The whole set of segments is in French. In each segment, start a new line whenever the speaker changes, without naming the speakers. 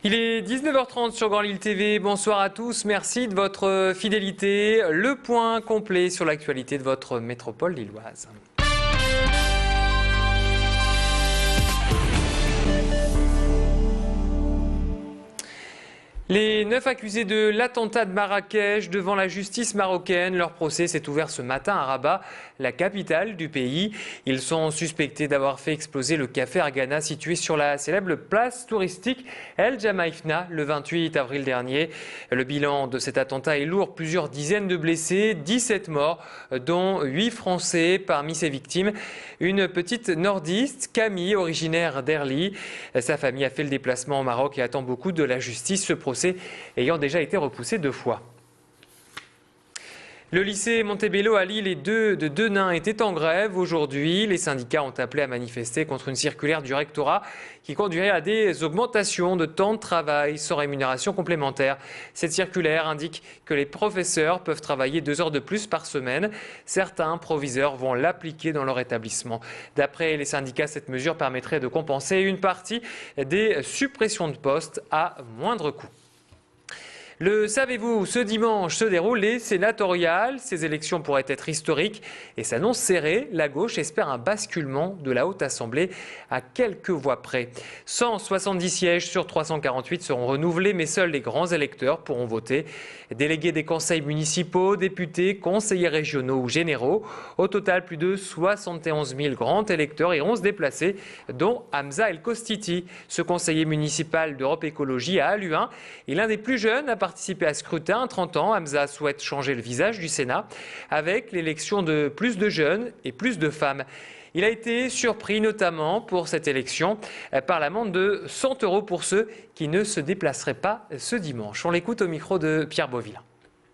Il est 19h30 sur Grand Lille TV. Bonsoir à tous. Merci de votre fidélité. Le point complet sur l'actualité de votre métropole lilloise. Les 9 accusés de l'attentat de Marrakech devant la justice marocaine, leur procès s'est ouvert ce matin à Rabat, la capitale du pays. Ils sont suspectés d'avoir fait exploser le café Argana situé sur la célèbre place touristique El Jamaïfna le 28 avril dernier. Le bilan de cet attentat est lourd, plusieurs dizaines de blessés, 17 morts, dont 8 Français parmi ces victimes. Une petite nordiste, Camille, originaire d'Erly. Sa famille a fait le déplacement au Maroc et attend beaucoup de la justice. Ce procès ayant déjà été repoussé 2 fois. Le lycée Montebello à Lille et de Denain étaient en grève aujourd'hui. Les syndicats ont appelé à manifester contre une circulaire du rectorat qui conduirait à des augmentations de temps de travail sans rémunération complémentaire. Cette circulaire indique que les professeurs peuvent travailler 2 heures de plus par semaine. Certains proviseurs vont l'appliquer dans leur établissement. D'après les syndicats, cette mesure permettrait de compenser une partie des suppressions de postes à moindre coût. Le savez-vous, ce dimanche se déroulent les sénatoriales. Ces élections pourraient être historiques et s'annoncent serrées. La gauche espère un basculement de la Haute Assemblée à quelques voix près. 170 sièges sur 348 seront renouvelés, mais seuls les grands électeurs pourront voter. Délégués des conseils municipaux, députés, conseillers régionaux ou généraux. Au total, plus de 71 000 grands électeurs iront se déplacer, dont Hamza El Kostiti. Ce conseiller municipal d'Europe Écologie à Halluin est l'un des plus jeunes à participer à ce scrutin. À 30 ans, Hamza souhaite changer le visage du Sénat avec l'élection de plus de jeunes et plus de femmes. Il a été surpris notamment pour cette élection par l'amende de 100 € pour ceux qui ne se déplaceraient pas ce dimanche. On l'écoute au micro de Pierre Beauville.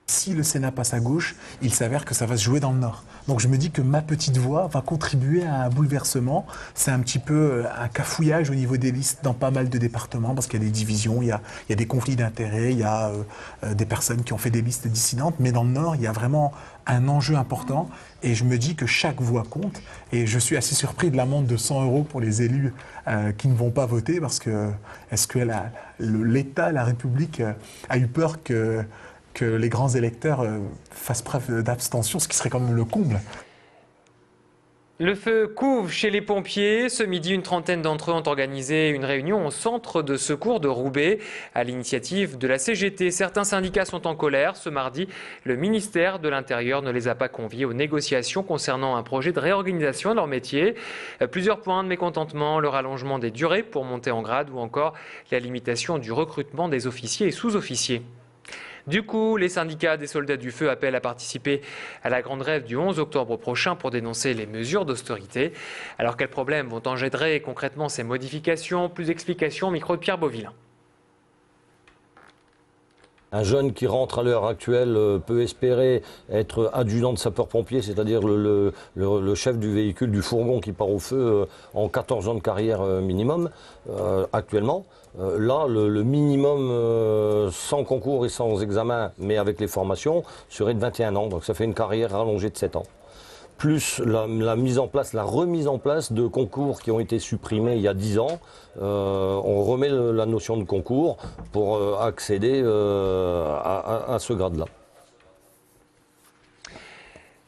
Si le Sénat passe à gauche, il s'avère que ça va se jouer dans le Nord. Donc je me dis que ma petite voix va contribuer à un bouleversement. C'est un petit peu un cafouillage au niveau des listes dans pas mal de départements parce qu'il y a des divisions, il y a des conflits d'intérêts, il y a des personnes qui ont fait des listes dissidentes. Mais dans le Nord, il y a vraiment un enjeu important et je me dis que chaque voix compte. Et je suis assez surpris de l'amende de 100 € pour les élus qui ne vont pas voter parce que est-ce que l'État, la République a eu peur que les grands électeurs fassent preuve d'abstention, ce qui serait quand même le comble.
Le feu couve chez les pompiers. Ce midi, une trentaine d'entre eux ont organisé une réunion au centre de secours de Roubaix à l'initiative de la CGT. Certains syndicats sont en colère. Ce mardi, le ministère de l'Intérieur ne les a pas conviés aux négociations concernant un projet de réorganisation de leur métier. Plusieurs points de mécontentement, le rallongement des durées pour monter en grade ou encore la limitation du recrutement des officiers et sous-officiers. Du coup, les syndicats des soldats du feu appellent à participer à la grande grève du 11 octobre prochain pour dénoncer les mesures d'austérité. Alors quels problèmes vont engendrer concrètement ces modifications? Plus d'explications au micro de Pierre Beauville.
Un jeune qui rentre à l'heure actuelle peut espérer être adjudant de sapeur-pompier, c'est-à-dire le chef du véhicule, du fourgon qui part au feu en 14 ans de carrière minimum actuellement. Là, le minimum sans concours et sans examen, mais avec les formations, serait de 21 ans. Donc ça fait une carrière rallongée de 7 ans. Plus la remise en place de concours qui ont été supprimés il y a 10 ans. On remet la notion de concours pour accéder à ce grade-là.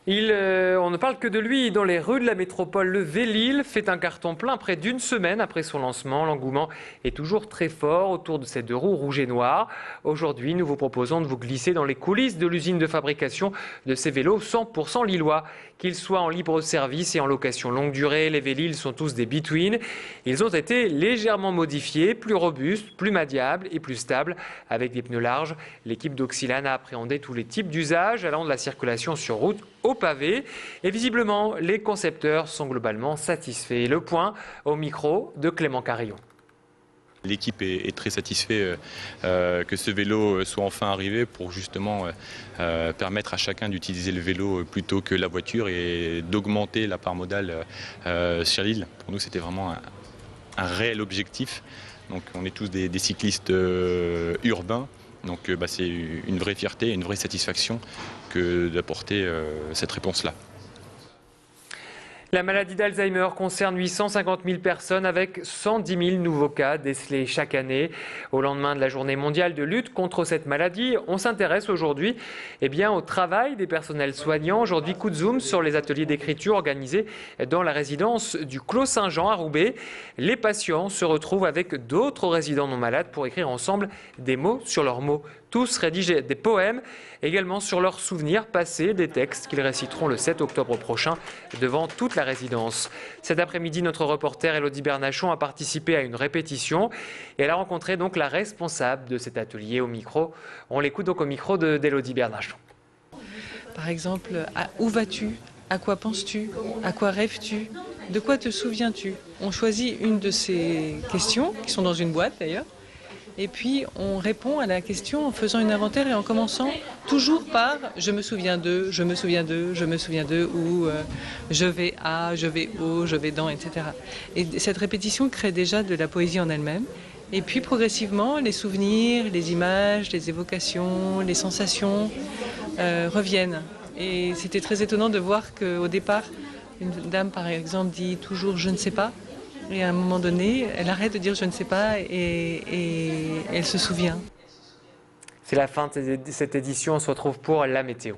On ne parle que de lui dans les rues de la métropole. Le Vélil fait un carton plein près d'une semaine après son lancement. L'engouement est toujours très fort autour de ces 2 roues rouges et noires. Aujourd'hui, nous vous proposons de vous glisser dans les coulisses de l'usine de fabrication de ces vélos 100% lillois. Qu'ils soient en libre service et en location longue durée, les Vélil sont tous des between. Ils ont été légèrement modifiés, plus robustes, plus maniables et plus stables, avec des pneus larges. L'équipe d'Oxylane a appréhendé tous les types d'usages, allant de la circulation sur route au pavé. Et visiblement, les concepteurs sont globalement satisfaits. Le point au micro de Clément Carillon.
L'équipe est très satisfaite que ce vélo soit enfin arrivé pour justement permettre à chacun d'utiliser le vélo plutôt que la voiture et d'augmenter la part modale sur l'île. Pour nous, c'était vraiment un réel objectif. Donc, on est tous des cyclistes urbains. Donc, c'est une vraie fierté, une vraie satisfaction que d'apporter cette réponse-là.
La maladie d'Alzheimer concerne 850 000 personnes avec 110 000 nouveaux cas décelés chaque année. Au lendemain de la journée mondiale de lutte contre cette maladie, on s'intéresse aujourd'hui au travail des personnels soignants. Aujourd'hui, coup de zoom sur les ateliers d'écriture organisés dans la résidence du Clos Saint-Jean à Roubaix. Les patients se retrouvent avec d'autres résidents non malades pour écrire ensemble des mots sur leurs mots. Tous rédigent des poèmes, également sur leurs souvenirs passés, des textes qu'ils réciteront le 7 octobre prochain devant toute la résidence. Cet après-midi, notre reporter Élodie Bernachon a participé à une répétition et elle a rencontré donc la responsable de cet atelier au micro. On l'écoute donc au micro d'Élodie Bernachon.
Par exemple, où vas-tu? À quoi penses-tu? À quoi rêves-tu? De quoi te souviens-tu? On choisit une de ces questions, qui sont dans une boîte d'ailleurs, et puis on répond à la question en faisant une inventaire et en commençant toujours par « je me souviens de »,« je me souviens de »,« je me souviens de » ou « je vais à »,« je vais au »,« je vais dans », etc. Et cette répétition crée déjà de la poésie en elle-même. Et puis progressivement, les souvenirs, les images, les évocations, les sensations reviennent. Et c'était très étonnant de voir qu'au départ, une dame par exemple dit toujours « je ne sais pas ». Et à un moment donné, elle arrête de dire « je ne sais pas » et elle se souvient.
C'est la fin de cette édition. On se retrouve pour la météo.